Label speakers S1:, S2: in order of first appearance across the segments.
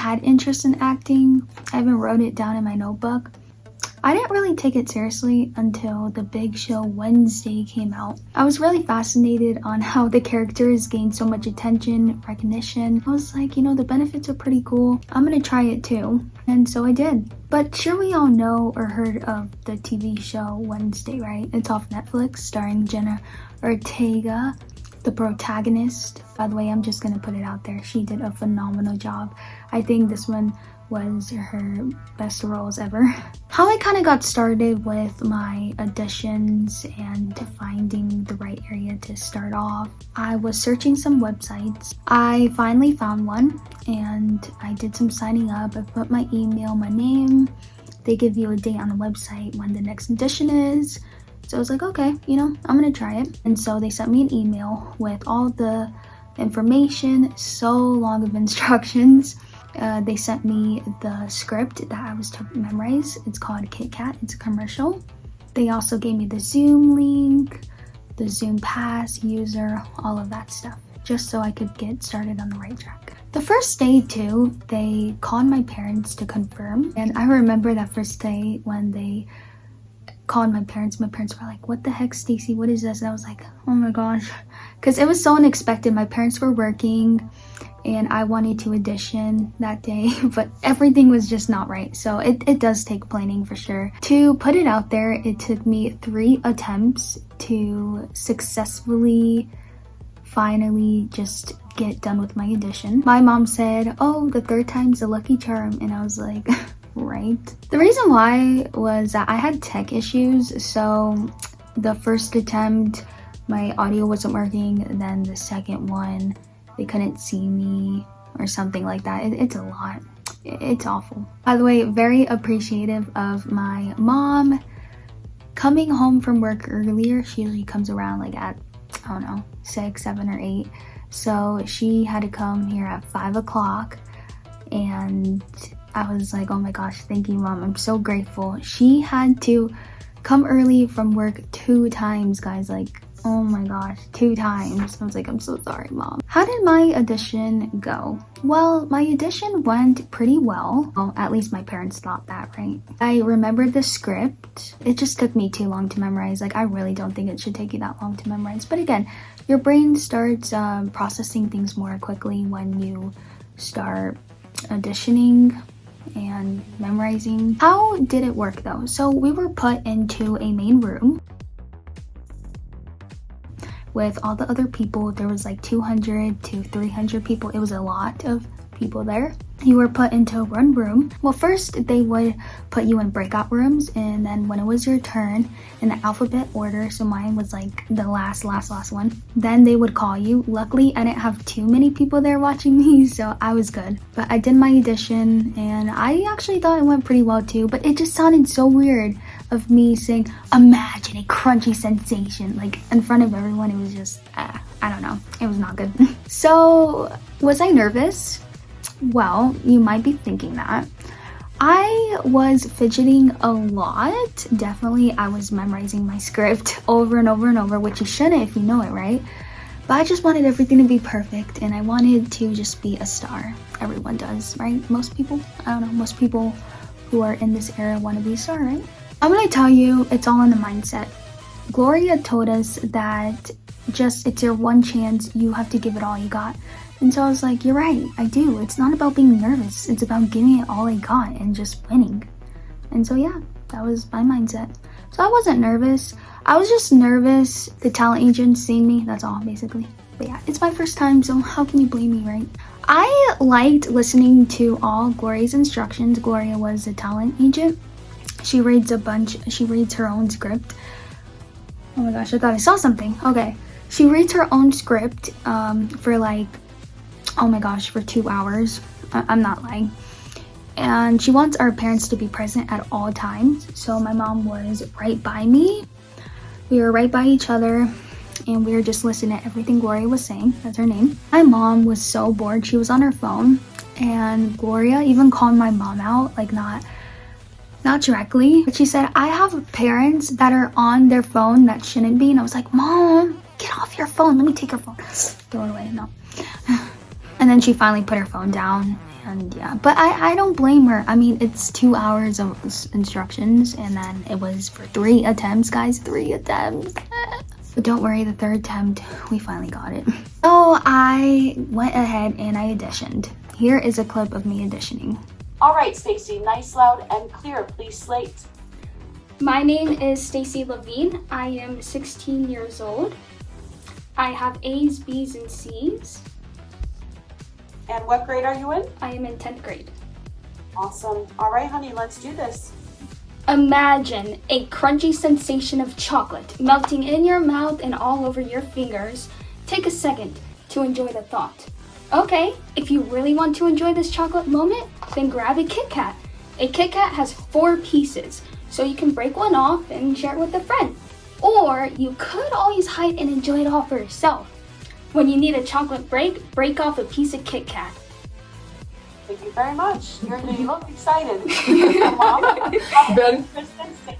S1: had interest in acting. I even wrote it down in my notebook. I didn't really take it seriously until the big show Wednesday came out. I was really fascinated on how the characters gained so much attention, recognition. I was like, you know, the benefits are pretty cool. I'm gonna try it too. And so I did. But sure, we all know or heard of the TV show Wednesday, right? It's off Netflix, starring Jenna Ortega, the protagonist. By the way, I'm just gonna put it out there. She did a phenomenal job. I think this one was her best roles ever. How I kind of got started with my auditions and finding the right area to start off, I was searching some websites. I finally found one and I did some signing up. I put my email, my name. They give you a date on the website when the next audition is. So I was like, okay, you know, I'm gonna try it. And so they sent me an email with all the information, so long of instructions. They sent me the script that I was to memorize. It's called Kit Kat. It's a commercial. They also gave me the Zoom link, the Zoom pass, user, all of that stuff, just so I could get started on the right track. The first day too, they called my parents to confirm. And I remember that first day when they called my parents were like, what the heck, Stacy, what is this? And I was like, oh my gosh, because it was so unexpected. My parents were working and I wanted to audition that day, but everything was just not right. So it does take planning for sure. To put it out there, it took me 3 attempts to successfully finally just get done with my audition. My mom said, oh, the 3rd time's a lucky charm. And I was like, right. The reason why was that I had tech issues. So the first attempt, my audio wasn't working. And then the second one, they couldn't see me or something like that. It's a lot. It's awful. By the way, very appreciative of my mom coming home from work earlier. She usually comes around like at, I don't know, 6, 7, or 8. So she had to come here at 5 o'clock. And I was like, oh my gosh, thank you, Mom. I'm so grateful. She had to come early from work 2 times, guys. Like, oh my gosh, 2 times. I was like, I'm so sorry, Mom. How did my audition go? Well, my audition went pretty well. Well, at least my parents thought that, right? I remembered the script. It just took me too long to memorize. Like, I really don't think it should take you that long to memorize. But again, your brain starts processing things more quickly when you start auditioning and memorizing. How did it work though? So we were put into a main room with all the other people. There was like 200 to 300 people. It was a lot of people there. You were put into one room. Well, first they would put you in breakout rooms, and then when it was your turn in the alphabet order, so mine was like the last one, then they would call you. Luckily, I didn't have too many people there watching me, so I was good. But I did my audition, and I actually thought it went pretty well too, but it just sounded so weird of me saying, imagine a crunchy sensation, like in front of everyone. It was just, I don't know, it was not good. So, was I nervous? Well, you might be thinking that. I was fidgeting a lot. Definitely, I was memorizing my script over and over and over, which you shouldn't if you know it, right? But I just wanted everything to be perfect, and I wanted to just be a star. Everyone does, right? Most people, I don't know, most people who are in this era want to be a star, right? I'm gonna tell you, it's all in the mindset. Gloria told us that it's your one chance, you have to give it all you got. And so I was like, you're right, I do. It's not about being nervous. It's about giving it all I got and just winning. And so yeah, that was my mindset. So I wasn't nervous. I was just nervous the talent agent seeing me, that's all basically. But yeah, it's my first time, so how can you blame me, right? I liked listening to all Gloria's instructions. Gloria was a talent agent. She reads her own script. Oh my gosh, I thought I saw something. Okay. She reads her own script for like, oh my gosh, for 2 hours. I'm not lying. And she wants our parents to be present at all times. So my mom was right by me. We were right by each other, and we were just listening to everything Gloria was saying. That's her name. My mom was so bored. She was on her phone, and Gloria even called my mom out, like not directly, but she said, I have parents that are on their phone that shouldn't be. And I was like, Mom, get off your phone. Let me take your phone. Throw it away. No. And then she finally put her phone down, And yeah, but I don't blame her. I mean, it's 2 hours of instructions, and then it was for 3 attempts, guys. 3 attempts. But don't worry, the 3rd attempt, we finally got it. So I went ahead and I auditioned. Here is a clip of me auditioning.
S2: All right, Stacy, nice, loud, and clear, please slate.
S3: My name is Stacy Levine. I am 16 years old. I have A's, B's, and C's.
S2: And what grade are you in?
S3: I am in 10th grade.
S2: Awesome. All right, honey, let's do this.
S3: Imagine a crunchy sensation of chocolate melting in your mouth and all over your fingers. Take a second to enjoy the thought. Okay, if you really want to enjoy this chocolate moment, then grab a Kit Kat. A Kit Kat has 4 pieces, so you can break one off and share it with a friend. Or you could always hide and enjoy it all for yourself. When you need a chocolate break off a piece of Kit Kat.
S2: Thank you very much. You look excited. Mom,
S4: Very,
S2: Kristen, Stacy,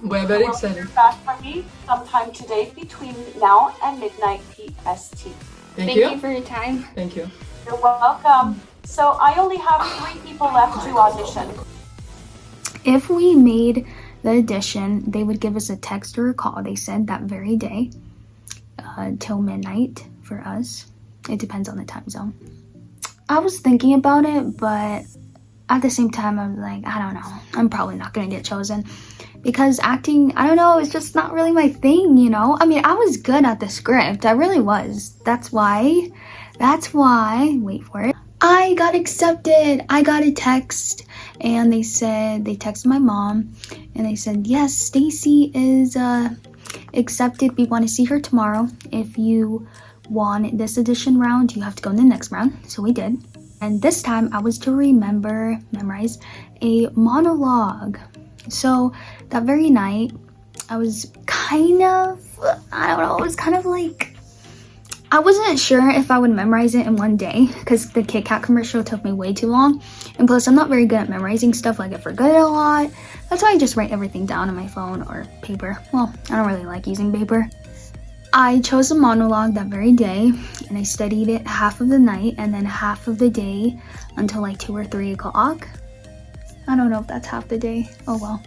S4: we're very
S2: will
S4: excited.
S2: hear back from me sometime today between now and midnight PST.
S3: Thank you for your time.
S4: Thank you.
S2: You're welcome. So I only have 3 people left to audition.
S1: If we made the audition, they would give us a text or a call, they said, that very day, till midnight for us. It depends on the time zone. I was thinking about it, but at the same time, I was like, I don't know. I'm probably not going to get chosen. Because acting, I don't know, it's just not really my thing, you know? I mean, I was good at the script. I really was. That's why, wait for it. I got accepted. I got a text, and they texted my mom, and they said, yes, Stacy is accepted. We want to see her tomorrow. If you won this audition round, you have to go in the next round. So we did. And this time I was to memorize a monologue. So that very night, I was kind of, I don't know, it was kind of like, I wasn't sure if I would memorize it in one day because the Kit Kat commercial took me way too long. And plus, I'm not very good at memorizing stuff. Like, I forget a lot. That's why I just write everything down on my phone or paper. Well, I don't really like using paper. I chose a monologue that very day, and I studied it half of the night and then half of the day until like 2 or 3 o'clock. I don't know if that's half the day. Oh well.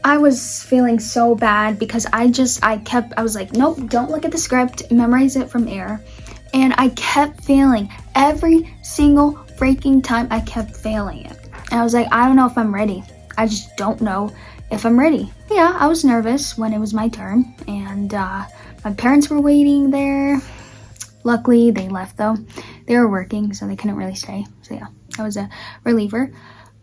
S1: I was feeling so bad because I was like, nope, don't look at the script, memorize it from air. And I kept failing. Every single freaking time I kept failing it. And I was like, I don't know if I'm ready. I just don't know if I'm ready. Yeah, I was nervous when it was my turn, and my parents were waiting there. Luckily, they left though. They were working, so they couldn't really stay. So yeah, that was a reliever.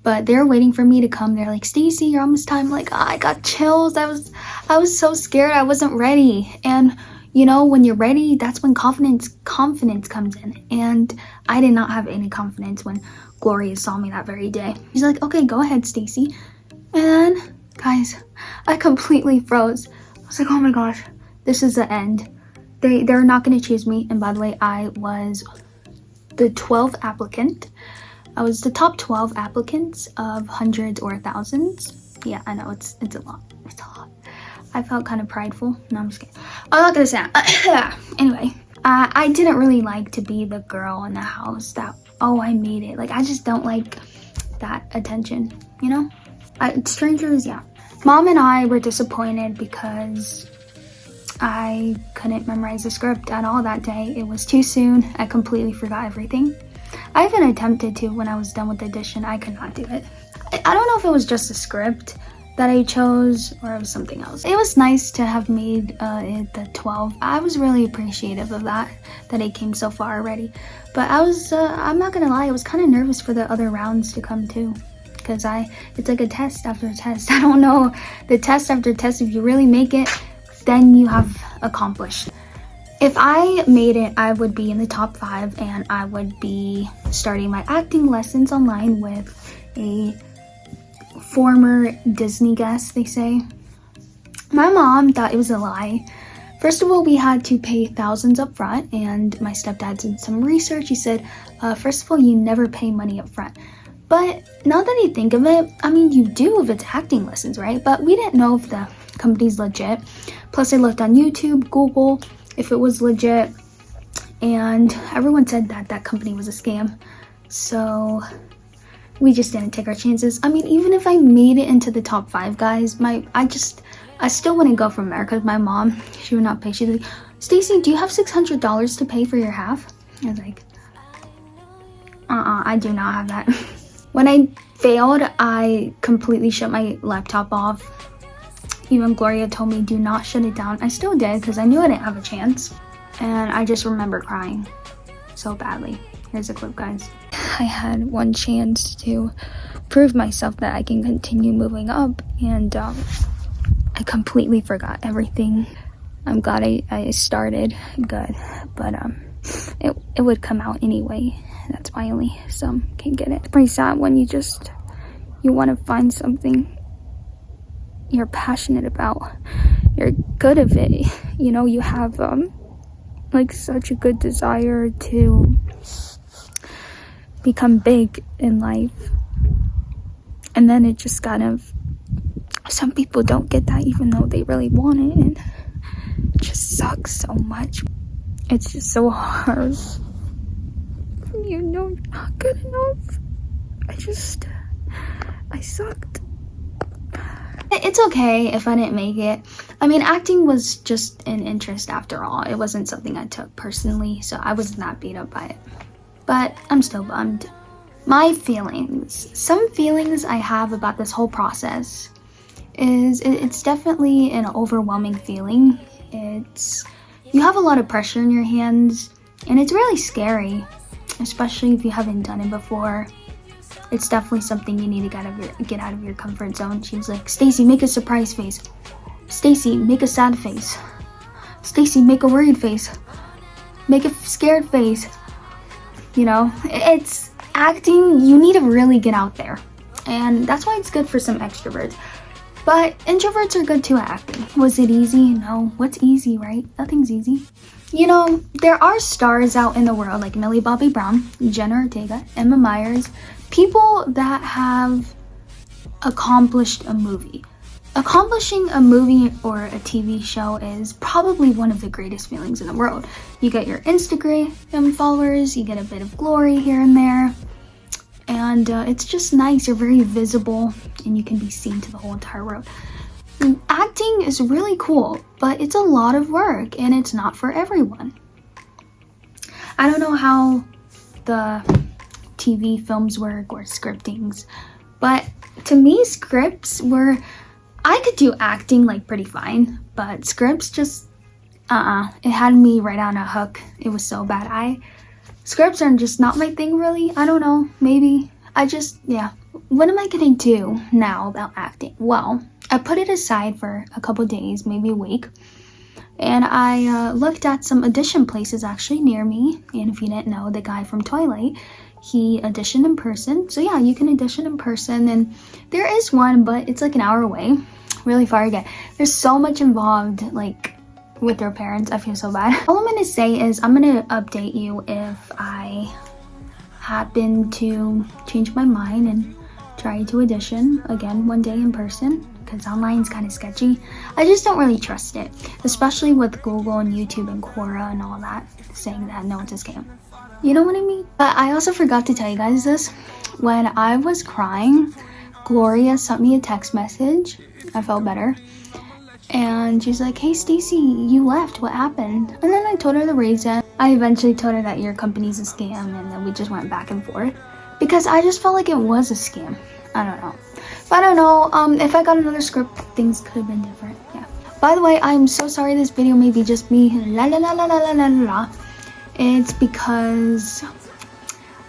S1: But they were waiting for me to come. They're like, Stacy, you're almost time. I'm like, I got chills. I was so scared. I wasn't ready. And you know, when you're ready, that's when confidence comes in. And I did not have any confidence when Gloria saw me that very day. She's like, okay, go ahead, Stacy. And guys, I completely froze. I was like, oh my gosh, this is the end. They're not going to choose me. And by the way, I was the 12th applicant. I was the top 12 applicants of hundreds or thousands. Yeah, I know, it's a lot. It's a lot. I felt kind of prideful. No, I'm just kidding. I'm not going to say that. Anyway, I didn't really like to be the girl in the house that, oh, I made it. Like, I just don't like that attention, you know? Strangers, yeah. Mom and I were disappointed because I couldn't memorize the script at all that day. It was too soon. I completely forgot everything. I even attempted to when I was done with the audition. I could not do it. I don't know if it was just the script that I chose or it was something else. It was nice to have made it the 12. I was really appreciative of that it came so far already. But I'm not gonna lie, I was kind of nervous for the other rounds to come too. Because it's like a test after test. I don't know, the test after test, if you really make it, then you have accomplished. If I made it, I would be in the top 5 and I would be starting my acting lessons online with a former Disney guest, they say. My mom thought it was a lie. First of all, we had to pay thousands up front, and my stepdad did some research. He said, first of all, you never pay money up front. But now that I think of it, I mean, you do if it's acting lessons, right? But we didn't know if the company's legit. Plus, I looked on YouTube, Google, if it was legit. and everyone said that that company was a scam. So we just didn't take our chances. I mean, even if I made it into the top 5, guys, I still wouldn't go for America with my mom. She would not pay. She's like, Stacy, do you have $600 to pay for your half? I was like, I do not have that. When I failed, I completely shut my laptop off. Even Gloria told me, do not shut it down. I still did because I knew I didn't have a chance. And I just remember crying so badly. Here's a clip, guys. I had one chance to prove myself that I can continue moving up, and I completely forgot everything. I'm glad I started good, but it would come out anyway. That's why only some can get it. It's pretty sad when you want to find something you're passionate about, you're good at it, you know, you have like such a good desire to become big in life, and then it just kind of, some people don't get that even though they really want it, and it just sucks so much. It's just so hard. You know, you're not good enough. I sucked. It's okay if I didn't make it. I mean, acting was just an interest after all. It wasn't something I took personally, so I wasn't that beat up by it. But I'm still bummed. My feelings. Some feelings I have about this whole process is it's definitely an overwhelming feeling. You have a lot of pressure in your hands, and it's really scary, especially if you haven't done it before. It's definitely something you need to get out of your comfort zone. She was like, Stacy, make a surprise face. Stacy, make a sad face. Stacy, make a worried face. Make a scared face. You know, it's acting, you need to really get out there. And that's why it's good for some extroverts. But introverts are good too at acting. Was it easy? No. What's easy, right? Nothing's easy. You know, there are stars out in the world like Millie Bobby Brown, Jenna Ortega, Emma Myers, people that have accomplished a movie. Accomplishing a movie or a TV show is probably one of the greatest feelings in the world. You get your Instagram followers, you get a bit of glory here and there, and it's just nice. You're very visible and you can be seen to the whole entire world. Acting is really cool, but it's a lot of work and it's not for everyone. I don't know how the TV films work or scriptings, but to me scripts were, I could do acting like pretty fine, but scripts just it had me right on a hook. It was so bad. Scripts are just not my thing really. I don't know, maybe yeah. What am I gonna do now about acting? Well, I put it aside for a couple days, maybe a week, and I looked at some audition places actually near me. And if you didn't know, the guy from Twilight, he auditioned in person. So yeah, you can audition in person, and there is one, but it's like an hour away, really far again. There's so much involved, like with their parents. I feel so bad. All I'm gonna say is I'm gonna update you if I happen to change my mind and try to audition again one day in person, because online's kind of sketchy. I just don't really trust it, especially with Google and YouTube and Quora and all that saying that no, it's a scam. You know what I mean? But I also forgot to tell you guys this. When I was crying, Gloria sent me a text message. I felt better. And she's like, hey Stacy, you left, what happened? And then I told her the reason. I eventually told her that your company's a scam, and then we just went back and forth, because I just felt like it was a scam. I don't know. But I don't know, if I got another script, things could have been different. Yeah. By the way, I'm so sorry this video may be just me la la la la la la la la. It's because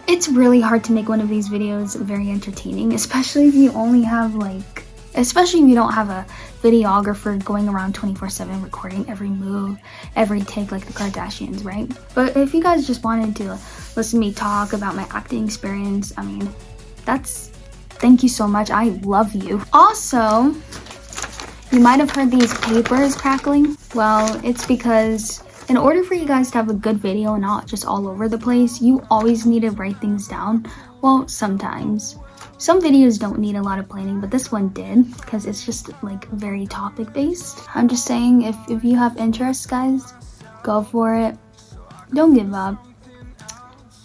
S1: it's really hard to make one of these videos very entertaining, especially if you only have especially if you don't have a videographer going around 24/7 recording every move, every take like the Kardashians, right? But if you guys just wanted to listen to me talk about my acting experience, I mean, thank you so much. I love you. Also, you might have heard these papers crackling. Well, it's because in order for you guys to have a good video and not just all over the place, you always need to write things down. Well, sometimes. Some videos don't need a lot of planning, but this one did, because it's just like very topic based. I'm just saying, if you have interest, guys, go for it. Don't give up.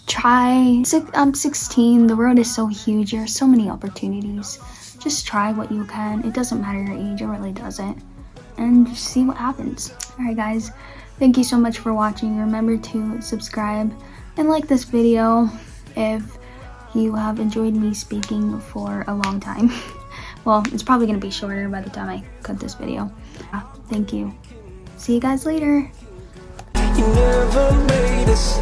S1: Try. I'm 16. The world is so huge. There are so many opportunities. Just try what you can. It doesn't matter your age. It really doesn't. And just see what happens. Alright guys, thank you so much for watching. Remember to subscribe and like this video if you have enjoyed me speaking for a long time. Well, it's probably going to be shorter by the time I cut this video. Thank you. See you guys later.
S5: You never made us